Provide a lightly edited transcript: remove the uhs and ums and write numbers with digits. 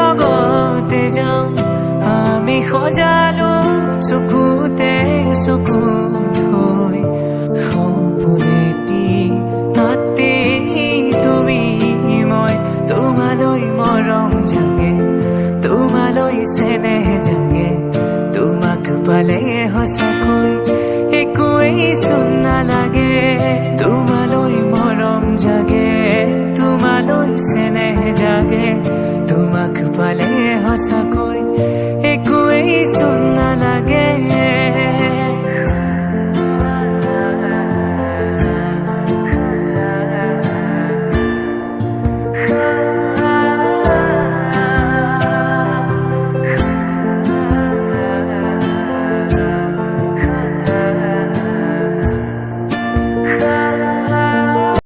লগতে যাম আমি সজালো চকুতে চকু থৈ সপোনেটি নাতি তুমি মই তোমালৈ মৰম জাগে তোমালৈ চেনেহ জাগে তোমাক পালে সঁচাকৈ একোৱেই